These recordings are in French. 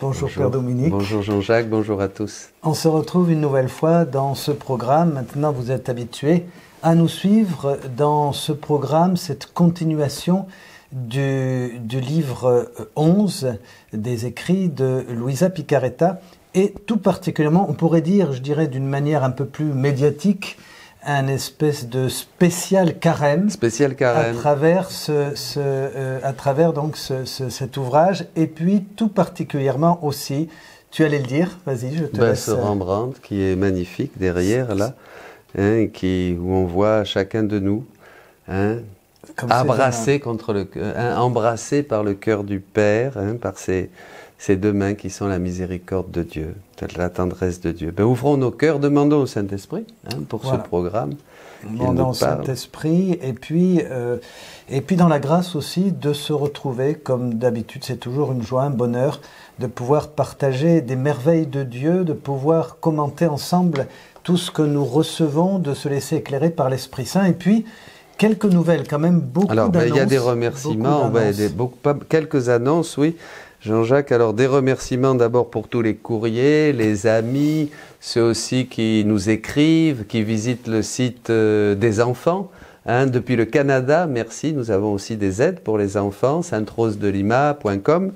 Bonjour Père Dominique. Bonjour Jean-Jacques, bonjour à tous. On se retrouve une nouvelle fois dans ce programme. Maintenant, vous êtes habitués à nous suivre dans ce programme, cette continuation du livre 11 des écrits de Luisa Picarreta et tout particulièrement, on pourrait dire, je dirais d'une manière un peu plus médiatique, un espèce de spécial carême, à travers cet ouvrage, et puis tout particulièrement aussi, tu allais le dire, vas-y, je te laisse. Ce Rembrandt qui est magnifique derrière là, hein, où on voit chacun de nous, hein, embrassé par le cœur du Père, hein, par ces deux mains qui sont la miséricorde de Dieu, la tendresse de Dieu. Ouvrons nos cœurs, demandons au Saint-Esprit pour ce programme. Demandons au Saint-Esprit et puis dans la grâce aussi de se retrouver, comme d'habitude, c'est toujours une joie, un bonheur, de pouvoir partager des merveilles de Dieu, de pouvoir commenter ensemble tout ce que nous recevons, de se laisser éclairer par l'Esprit Saint et puis quelques nouvelles quand même, beaucoup d'annonces. Il y a des remerciements, quelques annonces, oui. Jean-Jacques, alors des remerciements d'abord pour tous les courriers, les amis, ceux aussi qui nous écrivent, qui visitent le site des enfants. Hein, depuis le Canada, merci, nous avons aussi des aides pour les enfants, sainterosedelima.com.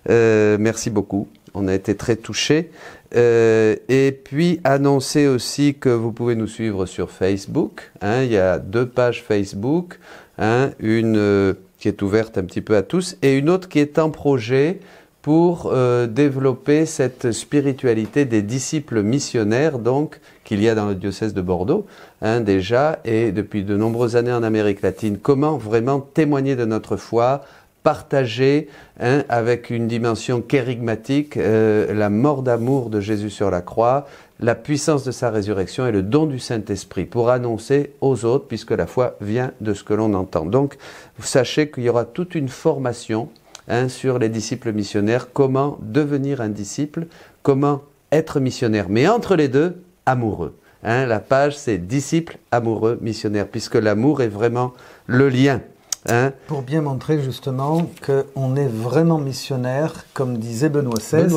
Merci beaucoup, on a été très touchés. Et puis annoncer aussi que vous pouvez nous suivre sur Facebook. Hein, il y a 2 pages Facebook, hein, une qui est ouverte un petit peu à tous, et une autre qui est en projet pour développer cette spiritualité des disciples missionnaires, donc, qu'il y a dans le diocèse de Bordeaux, hein, déjà, et depuis de nombreuses années en Amérique latine. Comment vraiment témoigner de notre foi, partager, hein, avec une dimension kérigmatique, la mort d'amour de Jésus sur la croix, la puissance de sa résurrection et le don du Saint-Esprit pour annoncer aux autres, puisque la foi vient de ce que l'on entend. Donc, vous sachez qu'il y aura toute une formation, hein, sur les disciples missionnaires, comment devenir un disciple, comment être missionnaire. Mais entre les deux, amoureux. Hein, la page, c'est disciples amoureux missionnaires, puisque l'amour est vraiment le lien. Hein? Pour bien montrer justement qu'on est vraiment missionnaire, comme disait Benoît XVI,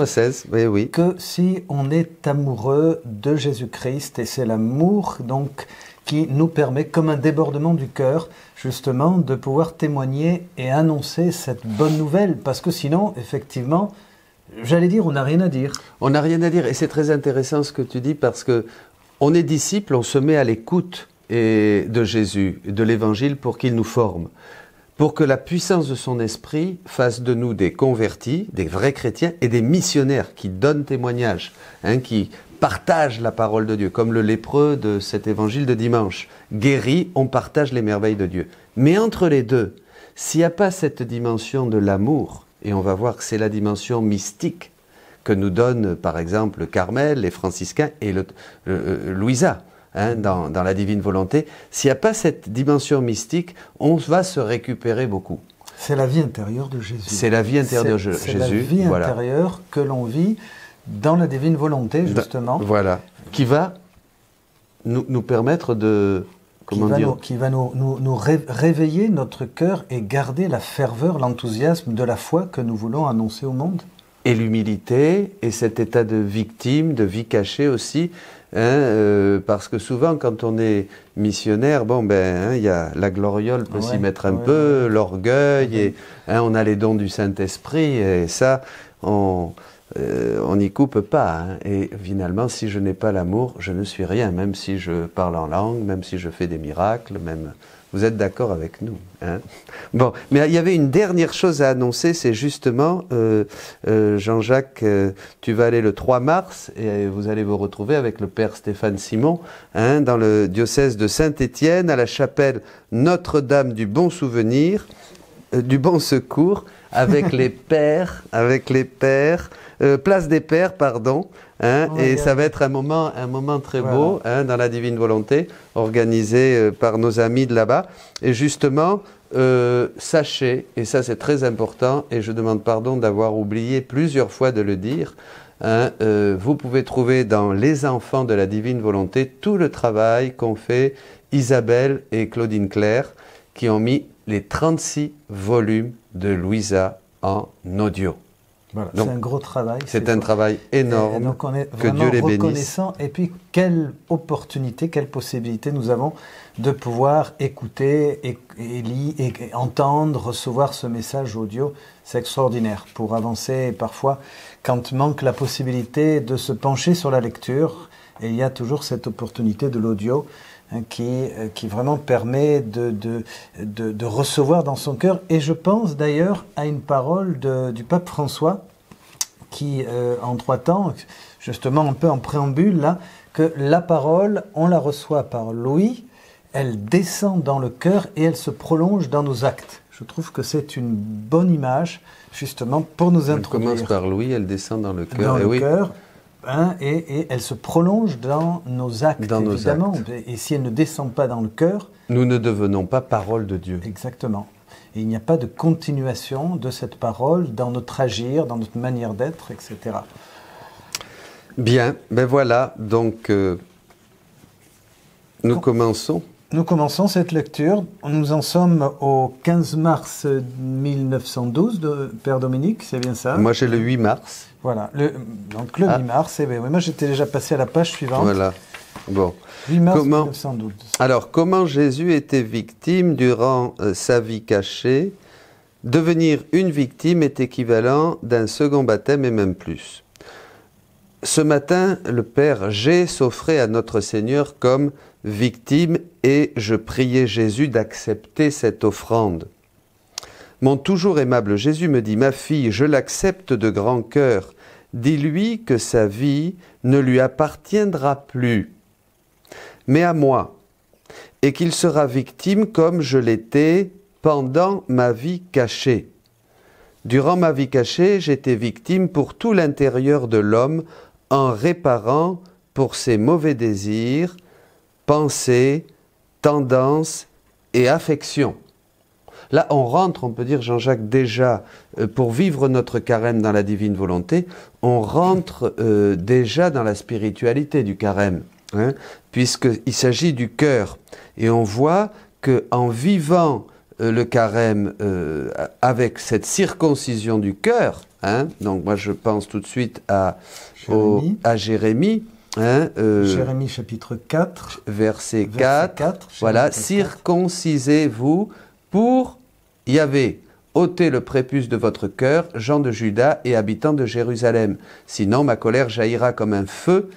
oui. que si on est amoureux de Jésus-Christ, et c'est l'amour donc qui nous permet, comme un débordement du cœur, justement, de pouvoir témoigner et annoncer cette bonne nouvelle, parce que sinon, effectivement, j'allais dire, on n'a rien à dire. On n'a rien à dire, et c'est très intéressant ce que tu dis, parce que on est disciple, on se met à l'écoute de Jésus, de l'Évangile, pour qu'il nous forme, pour que la puissance de son esprit fasse de nous des convertis, des vrais chrétiens et des missionnaires qui donnent témoignage, hein, qui partagent la parole de Dieu, comme le lépreux de cet évangile de dimanche. Guéri, on partage les merveilles de Dieu. Mais entre les deux, s'il n'y a pas cette dimension de l'amour, et on va voir que c'est la dimension mystique que nous donne par exemple le Carmel, les franciscains et Louisa, hein, dans la divine volonté, s'il n'y a pas cette dimension mystique, on va se récupérer beaucoup. C'est la vie intérieure de Jésus. C'est la vie intérieure de Jésus. C'est la vie intérieure que l'on vit dans la divine volonté, justement. Voilà. Qui va nous permettre de... Qui va nous réveiller notre cœur et garder la ferveur, l'enthousiasme de la foi que nous voulons annoncer au monde. Et l'humilité, et cet état de victime, de vie cachée aussi, hein, parce que souvent quand on est missionnaire, y a la gloriole peut s'y mettre un peu, l'orgueil, et hein, on a les dons du Saint-Esprit, et ça, on n'y coupe pas. Hein. Et finalement, si je n'ai pas l'amour, je ne suis rien, même si je parle en langue, même si je fais des miracles, même... Vous êtes d'accord avec nous, hein? Bon, mais il y avait une dernière chose à annoncer, c'est justement, Jean-Jacques, tu vas aller le 3 mars et vous allez vous retrouver avec le Père Stéphane Simon, hein, dans le diocèse de Saint-Étienne, à la chapelle Notre-Dame du Bon Souvenir, du Bon Secours, avec les pères, place des pères, pardon, hein, et ça va être un moment très beau, hein, dans la divine volonté, organisé par nos amis de là-bas. Et justement, sachez, et ça c'est très important, et je demande pardon d'avoir oublié plusieurs fois de le dire, hein, vous pouvez trouver dans Les Enfants de la divine volonté tout le travail qu'ont fait Isabelle et Claudine Claire, qui ont mis les 36 volumes de Louisa en audio. Voilà, c'est un gros travail. C'est un travail énorme. Donc on est que Dieu les reconnaissant. bénisse. Et puis, quelle opportunité, quelle possibilité nous avons de pouvoir écouter et entendre, recevoir ce message audio. C'est extraordinaire pour avancer. Parfois, quand manque la possibilité de se pencher sur la lecture, et il y a toujours cette opportunité de l'audio qui vraiment permet de recevoir dans son cœur. Et je pense d'ailleurs à une parole du pape François qui, en 3 temps, justement un peu en préambule là, que la parole, on la reçoit par l'ouïe, elle descend dans le cœur et elle se prolonge dans nos actes. Je trouve que c'est une bonne image, justement, pour nous introduire. Elle commence par l'ouïe, elle descend dans le cœur. Dans le cœur. Et elle se prolonge dans nos actes, évidemment. Et si elle ne descend pas dans le cœur... Nous ne devenons pas parole de Dieu. Exactement. Et il n'y a pas de continuation de cette parole dans notre agir, dans notre manière d'être, etc. Bien, ben voilà, donc nous commençons. Nous commençons cette lecture. Nous en sommes au 15 mars 1912 de Père Dominique, c'est bien ça? Moi j'ai le 8 mars. Voilà, donc le 8 mars, moi j'étais déjà passé à la page suivante. Voilà, bon. 8 mars 1912. Alors, comment Jésus était victime durant sa vie cachée? Devenir une victime est équivalent d'un second baptême et même plus. Ce matin, le Père G s'offrait à notre Seigneur comme victime et je priais Jésus d'accepter cette offrande. Mon toujours aimable Jésus me dit « Ma fille, je l'accepte de grand cœur. Dis-lui que sa vie ne lui appartiendra plus, mais à moi, et qu'il sera victime comme je l'étais pendant ma vie cachée. Durant ma vie cachée, j'étais victime pour tout l'intérieur de l'homme en réparant pour ses mauvais désirs, pensées, tendances et affections. » Là, on rentre, on peut dire, Jean-Jacques, déjà, pour vivre notre carême dans la divine volonté, on rentre déjà dans la spiritualité du carême, hein, puisqu'il s'agit du cœur. Et on voit qu'en vivant le carême avec cette circoncision du cœur, hein, donc moi je pense tout de suite à Jérémie, hein, Jérémie chapitre 4, verset 4, voilà, circoncisez-vous pour Yahvé, ôtez le prépuce de votre cœur, gens de Juda et habitants de Jérusalem. Sinon, ma colère jaillira comme un feu,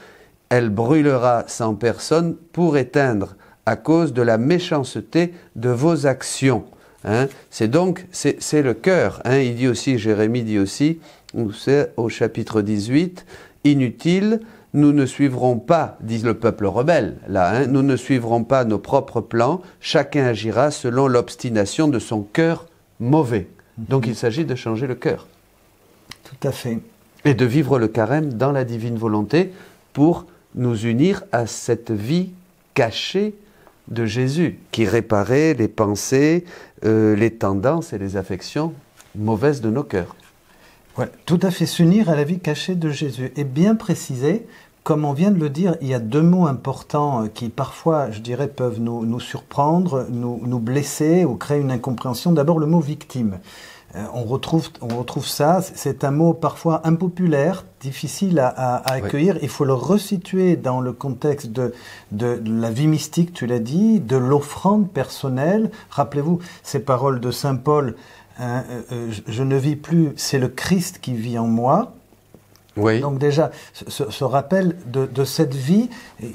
elle brûlera sans personne pour éteindre à cause de la méchanceté de vos actions. Hein. C'est le cœur. Hein. Il dit aussi, Jérémie dit aussi, c'est au chapitre 18, inutile, nous ne suivrons pas, dit le peuple rebelle, là, hein, nous ne suivrons pas nos propres plans, chacun agira selon l'obstination de son cœur mauvais. Donc il s'agit de changer le cœur. Tout à fait. Et de vivre le carême dans la divine volonté pour nous unir à cette vie cachée de Jésus, qui réparait les pensées, les tendances et les affections mauvaises de nos cœurs. Ouais, tout à fait, s'unir à la vie cachée de Jésus. Et bien précisé, comme on vient de le dire, il y a 2 mots importants qui parfois, je dirais, peuvent nous surprendre, nous blesser ou créer une incompréhension. D'abord, le mot victime. On retrouve ça, c'est un mot parfois impopulaire, difficile à accueillir. Il faut le resituer dans le contexte de la vie mystique, tu l'as dit, de l'offrande personnelle. Rappelez-vous ces paroles de saint Paul, je ne vis plus, c'est le Christ qui vit en moi. Oui. Donc déjà, ce rappel de cette vie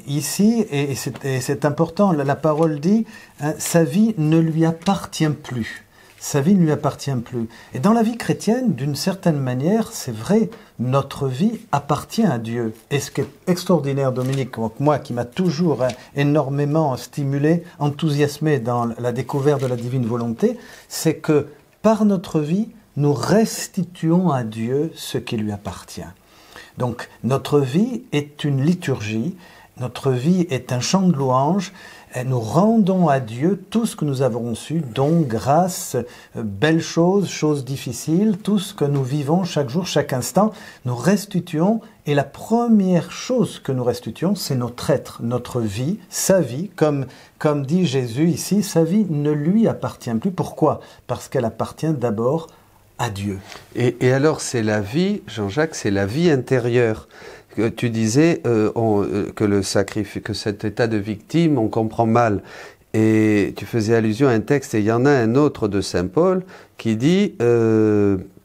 ici, et c'est important, la parole dit, hein, sa vie ne lui appartient plus. Sa vie ne lui appartient plus. Et dans la vie chrétienne, d'une certaine manière, c'est vrai, notre vie appartient à Dieu. Et ce qui est extraordinaire, Dominique, moi qui m'a toujours énormément stimulé, enthousiasmé dans la découverte de la divine volonté, c'est que par notre vie, nous restituons à Dieu ce qui lui appartient. Donc notre vie est une liturgie, notre vie est un chant de louange, et nous rendons à Dieu tout ce que nous avons reçu, dons, grâces, belles choses, choses difficiles, tout ce que nous vivons chaque jour, chaque instant, nous restituons. Et la première chose que nous restituons, c'est notre être, notre vie, sa vie, comme dit Jésus ici, sa vie ne lui appartient plus. Pourquoi? Parce qu'elle appartient d'abord à Dieu. Et alors, c'est la vie, Jean-Jacques, c'est la vie intérieure. Tu disais que cet état de victime, on comprend mal. Et tu faisais allusion à un texte, et il y en a un autre de Saint Paul qui dit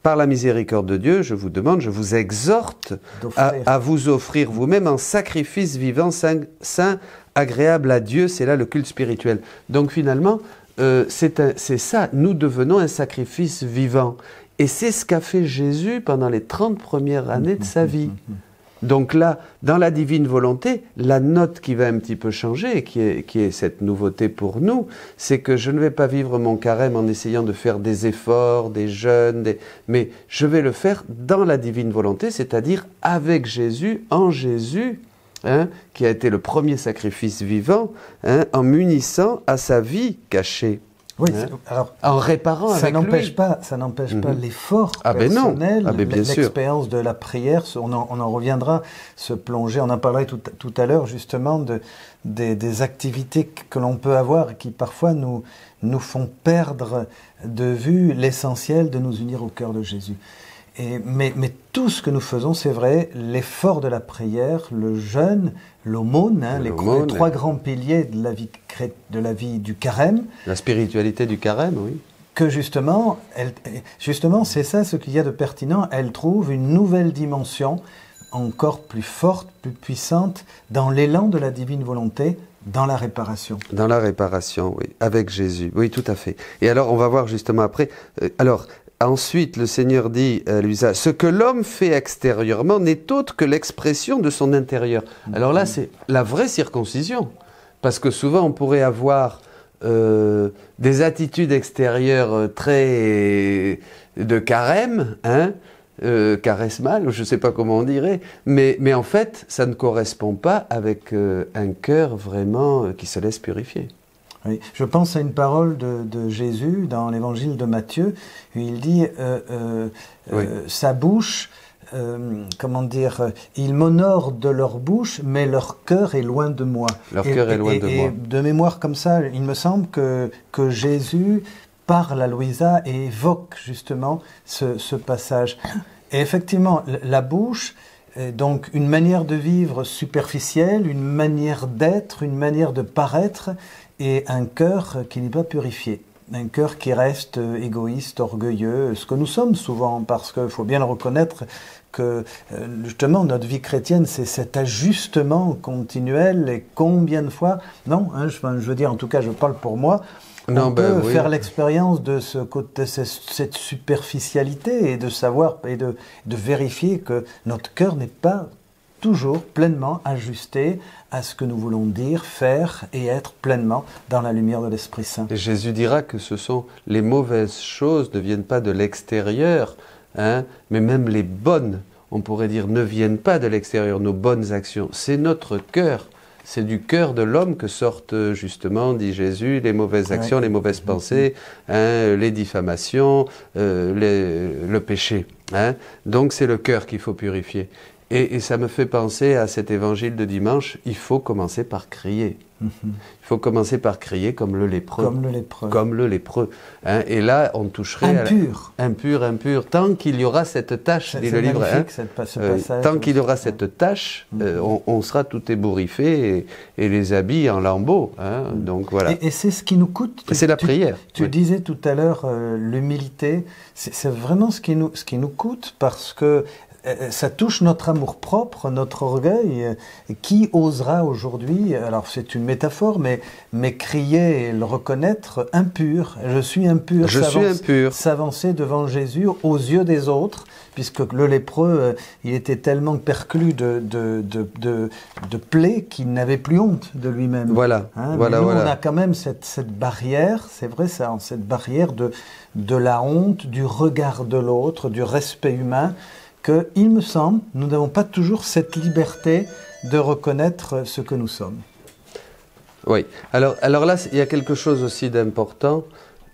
par la miséricorde de Dieu, je vous demande, je vous exhorte à vous offrir vous-même en sacrifice vivant, saint, agréable à Dieu. C'est là le culte spirituel. Donc finalement, c'est ça, nous devenons un sacrifice vivant. Et c'est ce qu'a fait Jésus pendant les 30 premières années de sa vie. Donc là, dans la divine volonté, la note qui va un petit peu changer, qui est cette nouveauté pour nous, c'est que je ne vais pas vivre mon carême en essayant de faire des efforts, des jeûnes, mais je vais le faire dans la divine volonté, c'est-à-dire avec Jésus, en Jésus, qui a été le premier sacrifice vivant, en m'unissant à sa vie cachée. Oui, alors, en réparant avec lui. Ça n'empêche pas l'effort personnel, l'expérience de la prière. On en reviendra, se plonger. On en parlerait tout à l'heure justement des activités que l'on peut avoir et qui parfois nous font perdre de vue l'essentiel de nous unir au cœur de Jésus. Mais tout ce que nous faisons, c'est vrai, l'effort de la prière, le jeûne, l'aumône, les 3 grands piliers de la vie du carême. La spiritualité du carême, oui. Que justement, c'est ça ce qu'il y a de pertinent, elle trouve une nouvelle dimension encore plus forte, plus puissante, dans l'élan de la divine volonté, dans la réparation. Dans la réparation, oui, avec Jésus, oui, tout à fait. Et alors, on va voir justement après, ensuite, le Seigneur dit à Luisa, « Ce que l'homme fait extérieurement n'est autre que l'expression de son intérieur. » Alors là, c'est la vraie circoncision. Parce que souvent, on pourrait avoir des attitudes extérieures très de carême, charismal, je ne sais pas comment on dirait, mais en fait, ça ne correspond pas avec un cœur vraiment qui se laisse purifier. Oui. Je pense à une parole de Jésus dans l'évangile de Matthieu, où il dit sa bouche, ils m'honorent de leur bouche, mais leur cœur est loin de moi. Leur cœur est loin de moi. Et de mémoire comme ça, il me semble que Jésus parle à Louisa et évoque justement ce passage. Et effectivement, la bouche, donc une manière de vivre superficielle, une manière d'être, une manière de paraître, et un cœur qui n'est pas purifié, un cœur qui reste égoïste, orgueilleux, ce que nous sommes souvent, parce qu'il faut bien le reconnaître que justement notre vie chrétienne, c'est cet ajustement continuel, et combien de fois, je veux dire, en tout cas je parle pour moi, on peut faire l'expérience de cette superficialité et de savoir et de vérifier que notre cœur n'est pas toujours pleinement ajusté à ce que nous voulons dire, faire et être pleinement dans la lumière de l'Esprit Saint. Et Jésus dira que les mauvaises choses ne viennent pas de l'extérieur, mais même les bonnes, on pourrait dire, ne viennent pas de l'extérieur, nos bonnes actions. C'est notre cœur. C'est du cœur de l'homme que sortent justement, dit Jésus, les mauvaises actions, les mauvaises pensées, les diffamations, le péché. Donc c'est le cœur qu'il faut purifier. Et ça me fait penser à cet évangile de dimanche, il faut commencer par crier. Il faut commencer par crier comme le lépreux. Comme le lépreux. Et là, on toucherait impur. Tant qu'il y aura cette tâche, dit le livre. Tant qu'il y aura cette tâche, on sera tout ébouriffé et les habits en lambeaux. Donc voilà. Et c'est ce qui nous coûte. C'est la prière. Tu disais tout à l'heure l'humilité. C'est vraiment ce qui nous coûte, parce que ça touche notre amour-propre, notre orgueil. Qui osera aujourd'hui, alors c'est une métaphore, mais crier et le reconnaître impur. Je suis impur. S'avancer devant Jésus aux yeux des autres, puisque le lépreux, il était tellement perclus de plaies qu'il n'avait plus honte de lui-même. Voilà. On a quand même cette barrière, c'est vrai ça, cette barrière de la honte, du regard de l'autre, du respect humain, que, il me semble, nous n'avons pas toujours cette liberté de reconnaître ce que nous sommes. Oui. Alors là, il y a quelque chose aussi d'important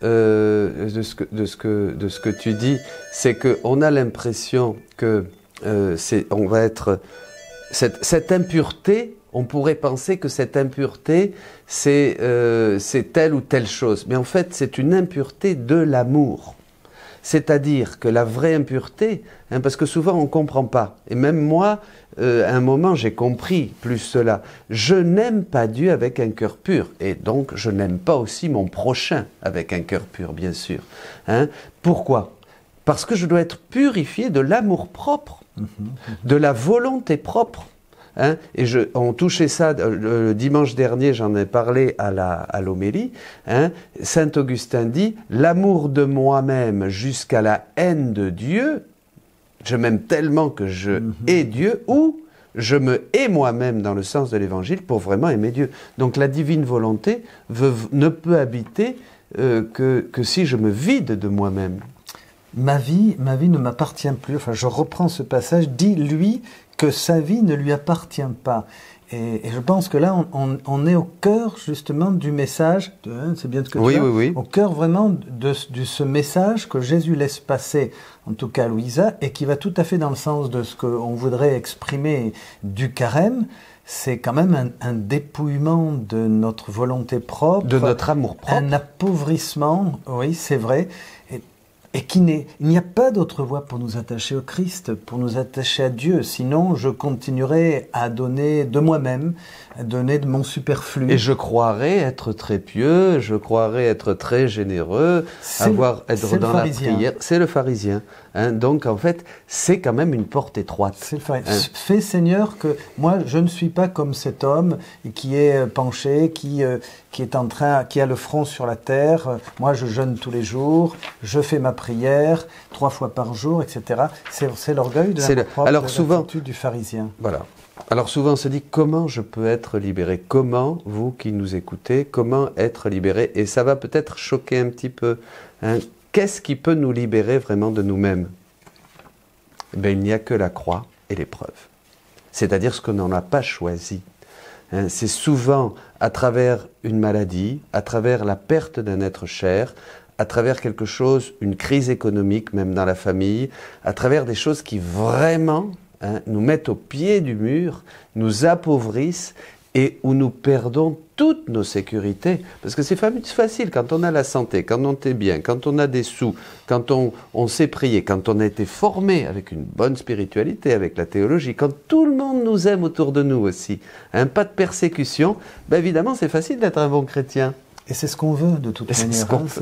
de ce que tu dis, c'est qu'on a l'impression que on va être cette impureté. On pourrait penser que cette impureté, c'est telle ou telle chose, mais en fait, c'est une impureté de l'amour. C'est-à-dire que la vraie impureté, parce que souvent on ne comprend pas, et même moi, à un moment j'ai compris plus cela, je n'aime pas Dieu avec un cœur pur, et donc je n'aime pas aussi mon prochain avec un cœur pur, bien sûr. Pourquoi ? Parce que je dois être purifié de l'amour propre, de la volonté propre. Et on touchait ça le dimanche dernier, j'en ai parlé à l'homélie. Saint Augustin dit « L'amour de moi-même jusqu'à la haine de Dieu, je m'aime tellement que je hais Dieu, ou je me hais moi-même dans le sens de l'Évangile pour vraiment aimer Dieu. » Donc la divine volonté ne peut habiter que si je me vide de moi-même. Ma vie ne m'appartient plus. Enfin, je reprends ce passage. Dit lui que sa vie ne lui appartient pas. Et je pense que là, on est au cœur justement du message. C'est bien ce que tu as. Oui. Au cœur vraiment de ce message que Jésus laisse passer, en tout cas à Louisa, et qui va tout à fait dans le sens de ce qu'on voudrait exprimer du carême. C'est quand même un dépouillement de notre volonté propre, de notre amour propre, un appauvrissement. Oui, c'est vrai. Et il n'y a pas d'autre voie pour nous attacher au Christ, pour nous attacher à Dieu. Sinon, je continuerai à donner de moi-même, à donner de mon superflu. Et je croirais être très pieux, je croirais être très généreux, être dans la prière. C'est le pharisien. Donc, en fait, c'est quand même une porte étroite. C'est le pharisien. Fais, Seigneur, que moi, je ne suis pas comme cet homme qui est penché, qui a le front sur la terre. Moi, je jeûne tous les jours, je fais ma prière 3 fois par jour, etc. C'est l'orgueil de l'attitude du pharisien. Voilà. Alors souvent on se dit comment je peux être libéré ? Comment, vous qui nous écoutez, comment être libéré ? Et ça va peut-être choquer un petit peu. Qu'est-ce qui peut nous libérer vraiment de nous-mêmes ? Il n'y a que la croix et l'épreuve. C'est-à-dire ce qu'on n'en a pas choisi. C'est souvent à travers une maladie, à travers la perte d'un être cher, à travers quelque chose, une crise économique, même dans la famille, à travers des choses qui vraiment nous mettent au pied du mur, nous appauvrissent et où nous perdons toutes nos sécurités. Parce que c'est facile quand on a la santé, quand on est bien, quand on a des sous, quand on sait prier, quand on a été formé avec une bonne spiritualité, avec la théologie, quand tout le monde nous aime autour de nous aussi, pas de persécution, évidemment c'est facile d'être un bon chrétien. Et c'est ce qu'on veut de toute manière,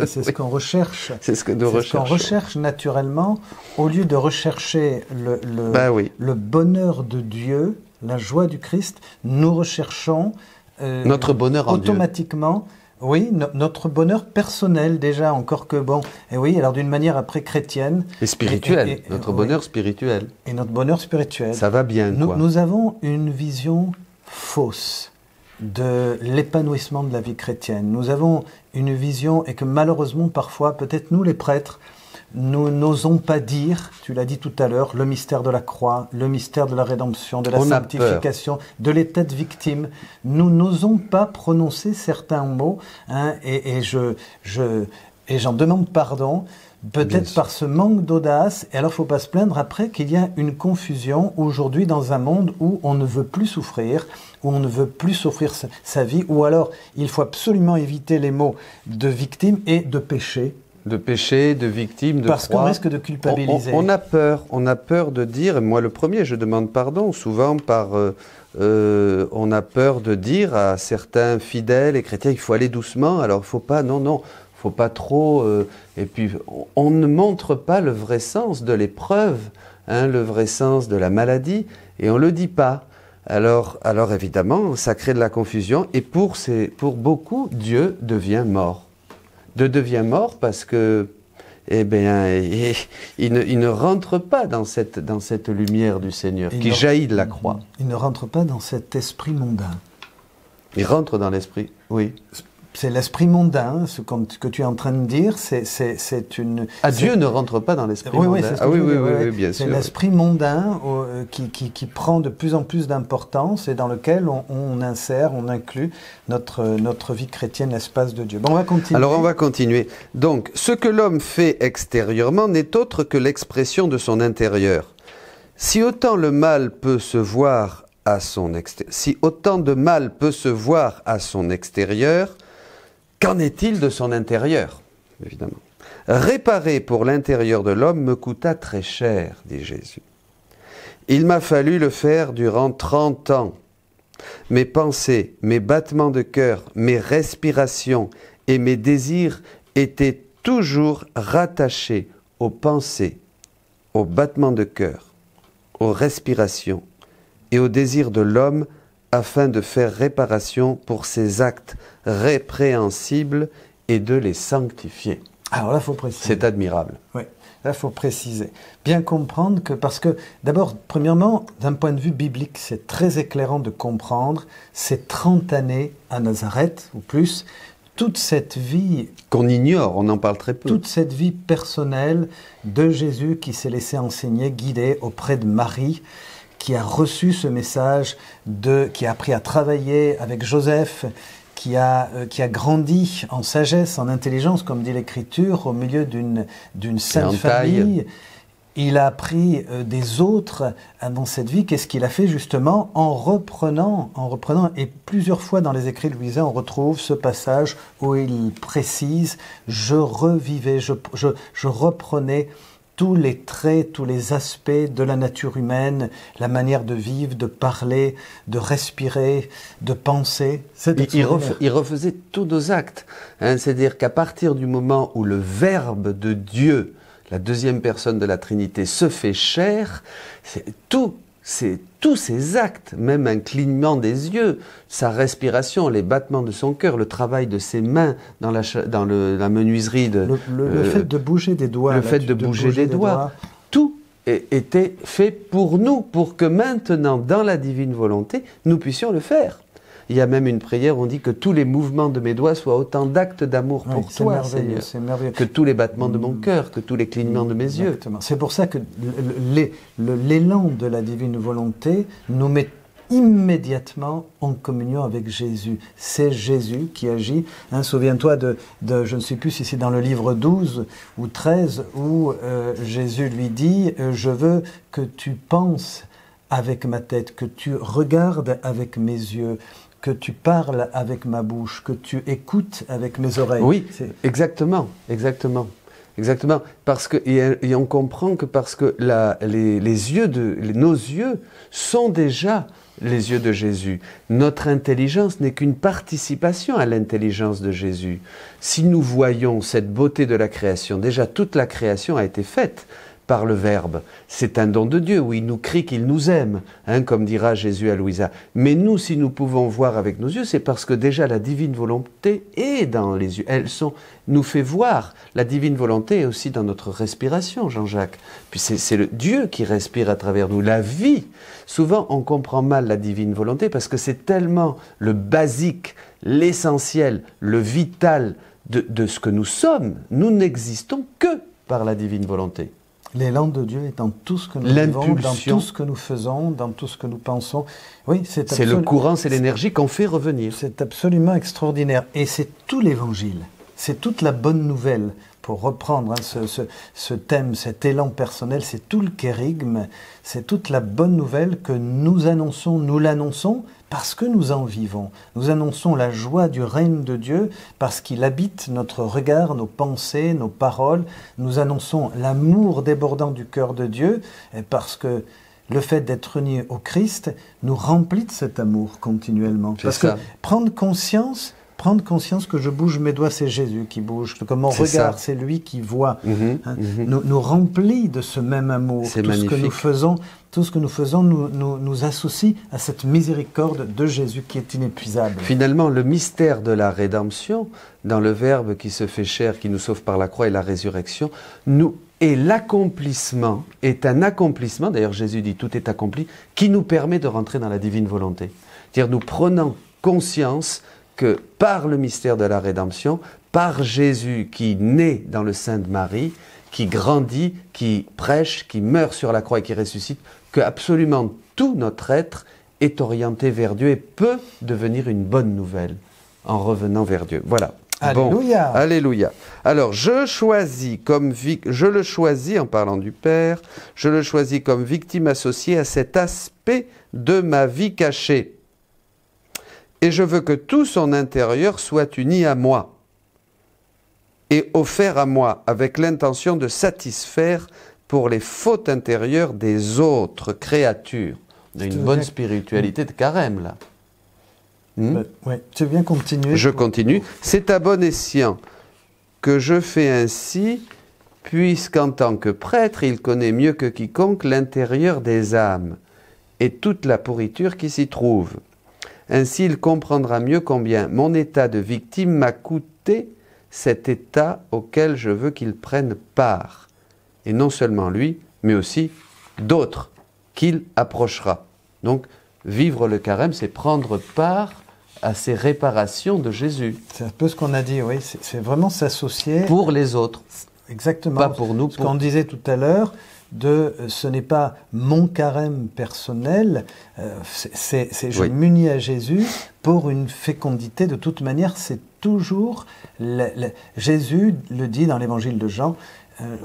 c'est ce qu'on recherche. C'est ce qu'on recherche naturellement, au lieu de rechercher le bonheur de Dieu, la joie du Christ, nous recherchons notre bonheur automatiquement, en Dieu. Oui, notre bonheur personnel déjà, encore que bon, et oui, alors d'une manière après chrétienne. Et spirituelle, notre bonheur spirituel. Et notre bonheur spirituel. Ça va bien, quoi. Nous avons une vision fausse de l'épanouissement de la vie chrétienne. Nous avons une vision, et que malheureusement parfois, peut-être nous les prêtres, nous n'osons pas dire, tu l'as dit tout à l'heure, le mystère de la croix, le mystère de la rédemption, de la sanctification, de l'état de victime. Nous n'osons pas prononcer certains mots, et j'en demande pardon, peut-être par ce manque d'audace. Et alors, il ne faut pas se plaindre après qu'il y a une confusion aujourd'hui dans un monde où on ne veut plus souffrir, où on ne veut plus souffrir sa vie, ou alors il faut absolument éviter les mots de victime et de péché. De péché, de victime, de parce qu'on risque de culpabiliser. On a peur de dire, moi le premier, je demande pardon, souvent on a peur de dire à certains fidèles et chrétiens, il faut aller doucement, alors il ne faut pas, faut pas trop, et puis on ne montre pas le vrai sens de l'épreuve, le vrai sens de la maladie, et on ne le dit pas. Alors évidemment, ça crée de la confusion, et pour beaucoup, Dieu devient mort. Dieu devient mort parce que, il ne rentre pas dans cette lumière du Seigneur qui jaillit de la croix. Il ne rentre pas dans cet esprit mondain. Il rentre dans l'esprit, oui. C'est l'esprit mondain, ce que tu es en train de dire, c'est une... Dieu ne rentre pas dans l'esprit mondain. Oui, bien sûr. C'est l'esprit mondain qui prend de plus en plus d'importance et dans lequel on insère, on inclut notre vie chrétienne, l'espace de Dieu. Bon, on va continuer. Alors on va continuer. Donc, ce que l'homme fait extérieurement n'est autre que l'expression de son intérieur. Si autant de mal peut se voir à son extérieur, qu'en est-il de son intérieur, évidemment? Réparer pour l'intérieur de l'homme me coûta très cher, dit Jésus. Il m'a fallu le faire durant 30 ans. Mes pensées, mes battements de cœur, mes respirations et mes désirs étaient toujours rattachés aux pensées, aux battements de cœur, aux respirations et aux désirs de l'homme afin de faire réparation pour ses actes répréhensibles et de les sanctifier. Alors là, il faut préciser. C'est admirable. Oui, là, il faut préciser. Bien comprendre que, parce que, d'abord, premièrement, d'un point de vue biblique, c'est très éclairant de comprendre ces 30 années à Nazareth, ou plus, toute cette vie... Qu'on ignore, on en parle très peu. Toute cette vie personnelle de Jésus qui s'est laissé enseigner, guider auprès de Marie, qui a reçu ce message, qui a appris à travailler avec Joseph, qui a grandi en sagesse, en intelligence, comme dit l'Écriture, au milieu d'une sainte famille. Il a appris des autres dans cette vie. Qu'est-ce qu'il a fait justement en reprenant, et plusieurs fois dans les écrits de Louisa, on retrouve ce passage où il précise « je revivais, je reprenais » tous les traits, tous les aspects de la nature humaine, la manière de vivre, de parler, de respirer, de penser. Il refaisait tous nos actes. Hein, c'est-à-dire qu'à partir du moment où le Verbe de Dieu, la deuxième personne de la Trinité, se fait chair, tous ses actes, même un clignement des yeux, sa respiration, les battements de son cœur, le travail de ses mains dans la menuiserie, le fait de bouger des doigts, le fait de bouger des doigts, tout était fait pour nous, pour que maintenant, dans la divine volonté, nous puissions le faire. Il y a même une prière, on dit que tous les mouvements de mes doigts soient autant d'actes d'amour pour toi, Seigneur. C'est merveilleux. Que tous les battements de mon cœur, que tous les clignements de mes yeux. C'est pour ça que l'élan de la divine volonté nous met immédiatement en communion avec Jésus. C'est Jésus qui agit. Hein, souviens-toi je ne sais plus si c'est dans le livre 12 ou 13, où Jésus lui dit « Je veux que tu penses avec ma tête, que tu regardes avec mes yeux, que tu parles avec ma bouche, que tu écoutes avec mes oreilles. » Oui, exactement. Parce que, et on comprend que parce que nos yeux sont déjà les yeux de Jésus. Notre intelligence n'est qu'une participation à l'intelligence de Jésus. Si nous voyons cette beauté de la création, déjà toute la création a été faite par le Verbe. C'est un don de Dieu où il nous crie qu'il nous aime, hein, comme dira Jésus à Louisa. Mais nous, si nous pouvons voir avec nos yeux, c'est parce que déjà la divine volonté est dans les yeux. Nous fait voir. La divine volonté est aussi dans notre respiration, Jean-Jacques. Puis c'est le Dieu qui respire à travers nous. La vie. Souvent, on comprend mal la divine volonté parce que c'est tellement le basique, l'essentiel, le vital de ce que nous sommes. Nous n'existons que par la divine volonté. L'élan de Dieu est dans tout ce que nous vivons, dans tout ce que nous faisons, dans tout ce que nous pensons. Oui, c'est le courant, c'est l'énergie qu'on fait revenir. C'est absolument extraordinaire. Et c'est tout l'Évangile. C'est toute la bonne nouvelle. Pour reprendre ce thème, cet élan personnel, c'est tout le kérigme, c'est toute la bonne nouvelle que nous l'annonçons parce que nous en vivons. Nous annonçons la joie du règne de Dieu parce qu'il habite notre regard, nos pensées, nos paroles. Nous annonçons l'amour débordant du cœur de Dieu parce que le fait d'être unis au Christ nous remplit de cet amour continuellement. Parce que prendre conscience que je bouge mes doigts, c'est Jésus qui bouge, que mon regard, c'est lui qui voit, nous remplit de ce même amour. C'est magnifique. Tout ce que nous faisons nous associe à cette miséricorde de Jésus qui est inépuisable. Finalement, le mystère de la rédemption, dans le Verbe qui se fait chair, qui nous sauve par la croix et la résurrection, est un accomplissement, d'ailleurs Jésus dit tout est accompli, qui nous permet de rentrer dans la divine volonté. C'est-à-dire nous prenons conscience que par le mystère de la rédemption, par Jésus qui naît dans le sein de Marie, qui grandit, qui prêche, qui meurt sur la croix et qui ressuscite, que absolument tout notre être est orienté vers Dieu et peut devenir une bonne nouvelle en revenant vers Dieu. Voilà. Alléluia. Bon, alléluia. Alors, je le choisis en parlant du Père, je le choisis comme victime associée à cet aspect de ma vie cachée. Et je veux que tout son intérieur soit uni à moi. et offert à moi avec l'intention de satisfaire pour les fautes intérieures des autres créatures. On a une bonne spiritualité de carême, là. Oui, tu veux bien continuer? Je continue. C'est à bon escient que je fais ainsi, puisqu'en tant que prêtre, il connaît mieux que quiconque l'intérieur des âmes et toute la pourriture qui s'y trouve. Ainsi, il comprendra mieux combien mon état de victime m'a coûté cet état auquel je veux qu'il prenne part. Et non seulement lui, mais aussi d'autres qu'il approchera. Donc, vivre le carême, c'est prendre part à ces réparations de Jésus. C'est un peu ce qu'on a dit, oui. C'est vraiment s'associer. Pour les autres. Exactement. Pas pour nous. Ce qu'on disait tout à l'heure, ce n'est pas mon carême personnel, je m'unis à Jésus pour une fécondité. De toute manière, c'est toujours... Jésus le dit dans l'évangile de Jean,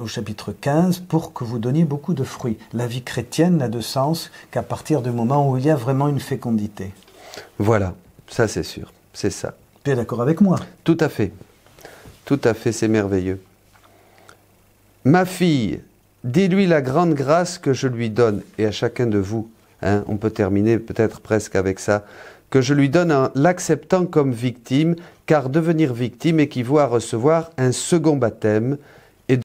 au chapitre 15, pour que vous donniez beaucoup de fruits. La vie chrétienne n'a de sens qu'à partir du moment où il y a vraiment une fécondité. Voilà, ça c'est sûr, c'est ça. Tu es d'accord avec moi? Tout à fait, c'est merveilleux. Ma fille, dis-lui la grande grâce que je lui donne, et à chacun de vous, on peut terminer peut-être presque avec ça, que je lui donne en l'acceptant comme victime, car devenir victime équivaut à recevoir un second baptême,